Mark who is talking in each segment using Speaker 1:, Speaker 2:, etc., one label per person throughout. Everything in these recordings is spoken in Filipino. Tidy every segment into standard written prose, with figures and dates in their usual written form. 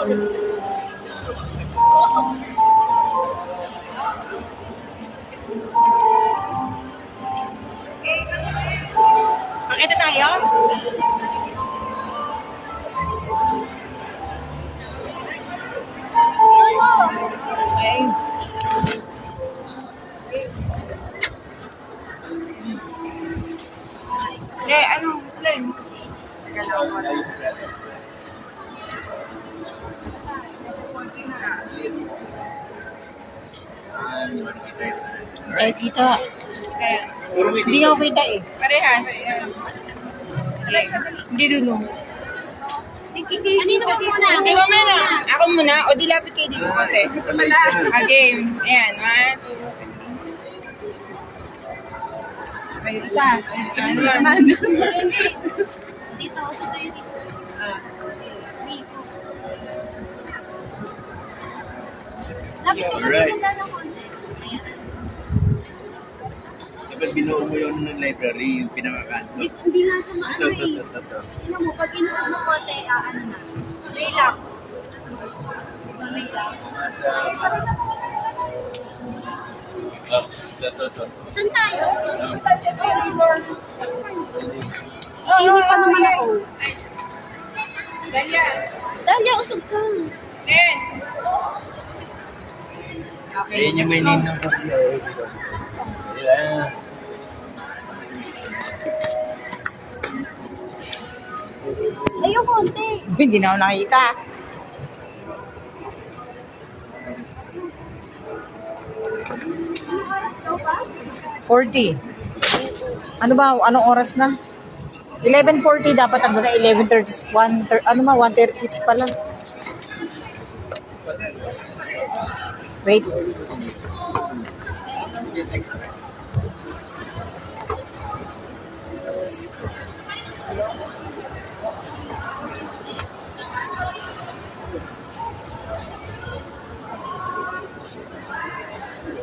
Speaker 1: Pakita tayo? Okay. Ano? Plan?
Speaker 2: Ay, kita. Hindi ako kita eh.
Speaker 1: Parehas. Hindi dun.
Speaker 3: Kanino ka muna?
Speaker 1: Ikaw muna. Ako muna. O di lapit kayo dito kasi. Game. Ayan. 1, 2, 3.
Speaker 3: May isa.
Speaker 1: Ano?
Speaker 3: Dito, sa tayo dito. Dito. Lapit ka pa dito na ng konti. Ayan.
Speaker 4: Dapat binuo mo yun ng library, yung pinakakanto.
Speaker 3: Hindi nga siya maano eh. Tingnan mo, pag inusap mo konti, ano na. Relax. Relax. Saan tayo? Hindi pa naman ako.
Speaker 1: Dahlia.
Speaker 3: Dahlia, usog ka.
Speaker 1: Then.
Speaker 4: Ayun yung may name ng pagkila. Yeah.
Speaker 3: Layo konti.
Speaker 2: Hindi na ako nakita.
Speaker 3: Ano oras daw ba?
Speaker 2: 40. Ano ba? Anong oras na? 11:40 dapat ang na 11:31. Ano ma? 1:36 pa lang. Wait.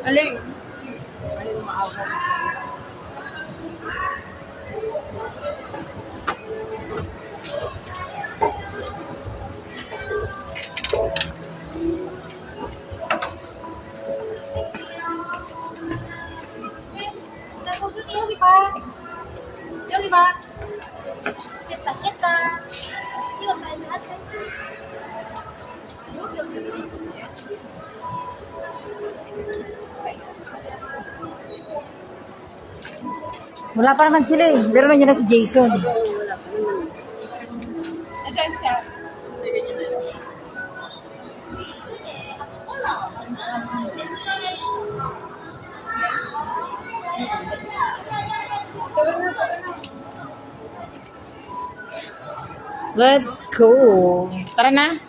Speaker 1: Aling.
Speaker 3: Yogi ba? Yogi ba? Kita, kita. Siwa tayo lahat.
Speaker 2: Wala pa naman sila eh. Pero nandiyan na si Jason.
Speaker 1: Adan siya.
Speaker 2: Let's go. Tara na.